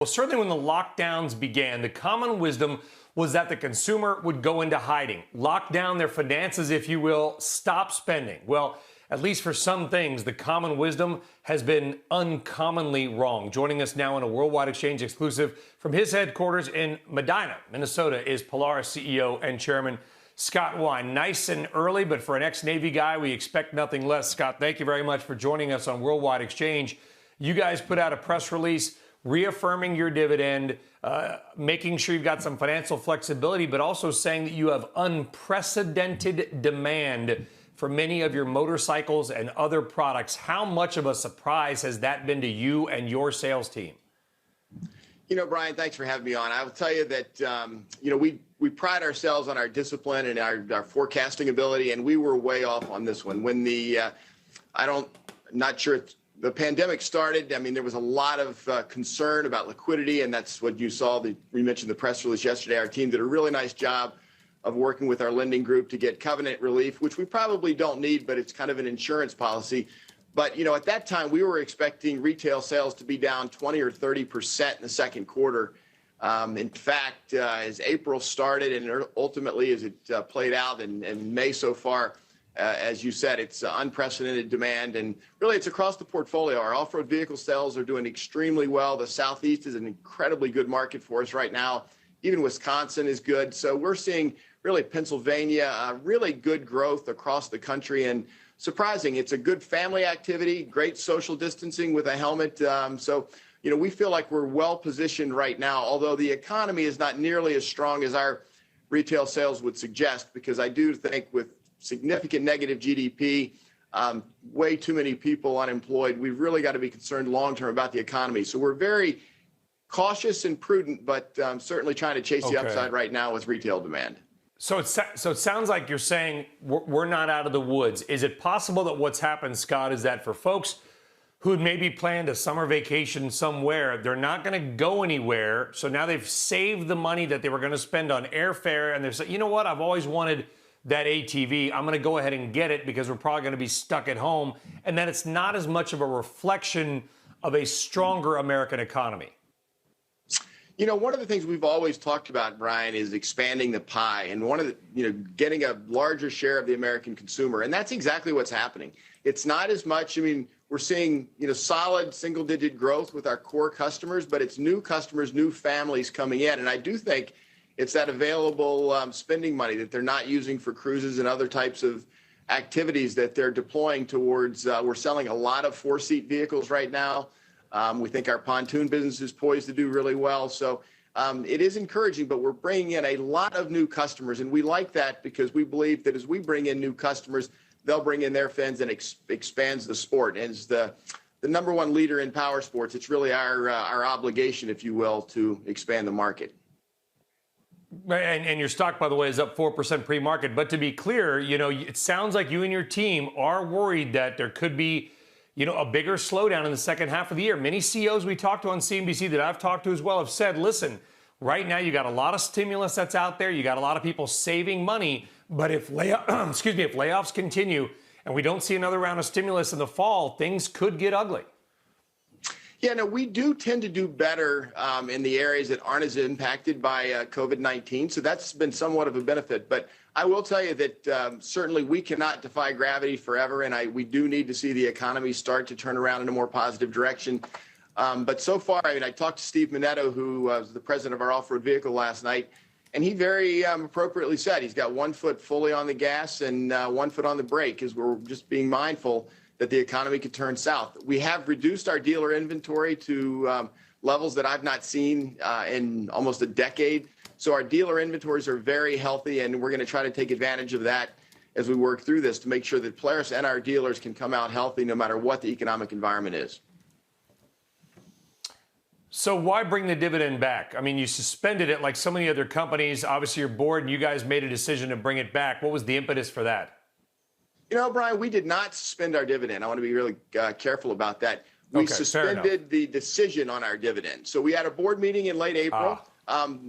Well, certainly when the lockdowns began, the common wisdom was that the consumer would go into hiding, lock down their finances, if you will, stop spending. Well, at least for some things, the common wisdom has been uncommonly wrong. Joining us now in a Worldwide Exchange exclusive from his headquarters in Medina, Minnesota, is Polaris CEO and Chairman Scott Wine. Nice and early, but for an ex-Navy guy, we expect nothing less. Scott, thank you very much for joining us on Worldwide Exchange. You guys put out a press release reaffirming your dividend, making sure you've got some financial flexibility, but also saying that you have unprecedented demand for many of your motorcycles and other products. How much of a surprise has that been to you and your sales team? You know, Brian, thanks for having me on. I will tell you that, we pride ourselves on our discipline and our forecasting ability, and we were way off on this one. When not sure the pandemic started, I mean, there was a lot of concern about liquidity, and that's what you saw. We mentioned the press release yesterday. Our team did a really nice job of working with our lending group to get covenant relief, which we probably don't need, but it's kind of an insurance policy. But, at that time, we were expecting retail sales to be down 20 or 30% in the second quarter. In fact, as April started and ultimately as it played out in May so far, as you said, it's unprecedented demand, and really it's across the portfolio. Our off-road vehicle sales are doing extremely well. The Southeast is an incredibly good market for us right now. Even Wisconsin is good. So we're seeing really Pennsylvania, really good growth across the country, and surprising, it's a good family activity, great social distancing with a helmet. We feel like we're well positioned right now, although the economy is not nearly as strong as our retail sales would suggest, because I do think with significant negative GDP, way too many people unemployed, we've really got to be concerned long-term about the economy. So we're very cautious and prudent, but certainly trying to chase the upside right now with retail demand. So it sounds like you're saying we're not out of the woods. Is it possible that what's happened, Scott, is that for folks who had maybe planned a summer vacation somewhere, they're not going to go anywhere, so now they've saved the money that they were going to spend on airfare, and they're saying, you know what, I've always wanted that ATV, I'm going to go ahead and get it because we're probably going to be stuck at home, and then it's not as much of a reflection of a stronger American economy? One of the things we've always talked about, Brian, is expanding the pie, and one of the, getting a larger share of the American consumer, and that's exactly what's happening. It's not as much, we're seeing, solid single-digit growth with our core customers, but it's new customers, new families coming in, and I do think it's that available spending money that they're not using for cruises and other types of activities that they're deploying towards. We're selling a lot of four-seat vehicles right now. We think our pontoon business is poised to do really well. So it is encouraging, but we're bringing in a lot of new customers, and we like that because we believe that as we bring in new customers, they'll bring in their friends and expands the sport. And as the number one leader in power sports, it's really our obligation, if you will, to expand the market. And your stock, by the way, is up 4% pre-market. But to be clear, it sounds like you and your team are worried that there could be, a bigger slowdown in the second half of the year. Many CEOs we talked to on CNBC that I've talked to as well have said, listen, right now you got a lot of stimulus that's out there. You got a lot of people saving money. But if if layoffs continue and we don't see another round of stimulus in the fall, things could get ugly. Yeah, no, we do tend to do better in the areas that aren't as impacted by COVID-19. So that's been somewhat of a benefit. But I will tell you that certainly we cannot defy gravity forever. And we do need to see the economy start to turn around in a more positive direction. But so far, I talked to Steve Minetto, who was the president of our off-road vehicle last night. And he very appropriately said he's got one foot fully on the gas and one foot on the brake, as we're just being mindful that the economy could turn south. We have reduced our dealer inventory to levels that I've not seen in almost a decade. So our dealer inventories are very healthy, and we're going to try to take advantage of that as we work through this to make sure that Polaris and our dealers can come out healthy no matter what the economic environment is. So why bring the dividend back? You suspended it like so many other companies. Obviously, your board and you guys made a decision to bring it back. What was the impetus for that? Brian, we did not suspend our dividend. I want to be really careful about that. We suspended the decision on our dividend. So we had a board meeting in late April.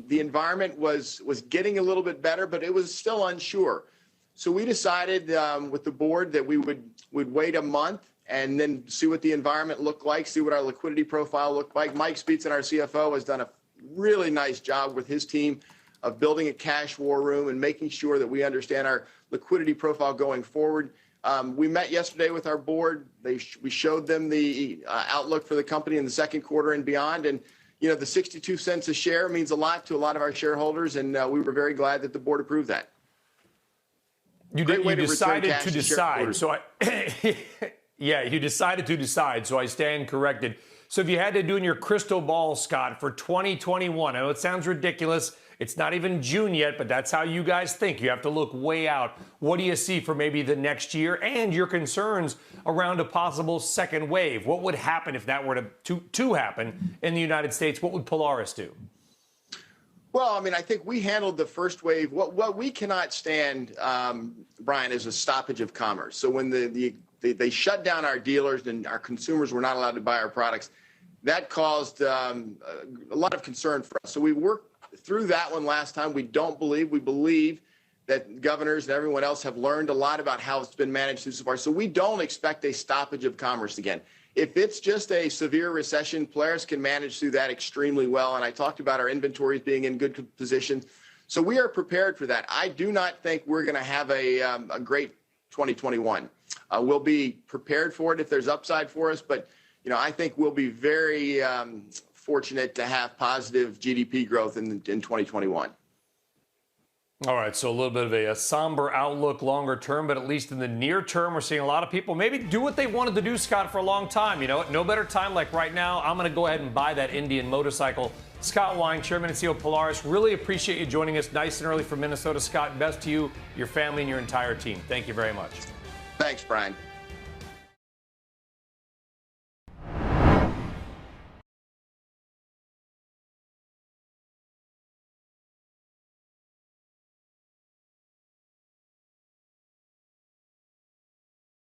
The environment was getting a little bit better, but it was still unsure. So we decided with the board that we would wait a month and then see what the environment looked like, see what our liquidity profile looked like. Mike Speetzen, our CFO, has done a really nice job with his team of building a cash war room and making sure that we understand our liquidity profile going forward. We met yesterday with our board. We showed them the outlook for the company in the second quarter and beyond. And, you know, the 62 cents a share means a lot to a lot of our shareholders, and we were very glad that the board approved that. You decided to decide. So yeah, you decided to decide. So I stand corrected. So if you had to do in your crystal ball, Scott, for 2021, I know it sounds ridiculous. It's not even June yet, but that's how you guys think. You have to look way out. What do you see for maybe the next year and your concerns around a possible second wave? What would happen if that were to happen in the United States? What would Polaris do? Well, I mean, I think we handled the first wave. What we cannot stand, Brian, is a stoppage of commerce. So when they shut down our dealers and our consumers were not allowed to buy our products, that caused a lot of concern for us. So we worked through that one last time. We believe that governors and everyone else have learned a lot about how it's been managed so far. So we don't expect a stoppage of commerce again. If it's just a severe recession, Polaris can manage through that extremely well. And I talked about our inventories being in good position. So we are prepared for that. I do not think we're going to have a great 2021. We'll be prepared for it if there's upside for us. But, you know, I think we'll be very fortunate to have positive GDP growth in 2021. All right, so a little bit of a somber outlook longer term, but at least in the near term, we're seeing a lot of people maybe do what they wanted to do, Scott, for a long time. You know, no better time like right now. I'm going to go ahead and buy that Indian motorcycle. Scott Wine, Chairman and CEO of Polaris, really appreciate you joining us nice and early from Minnesota. Scott, best to you, your family, and your entire team. Thank you very much. Thanks, Brian.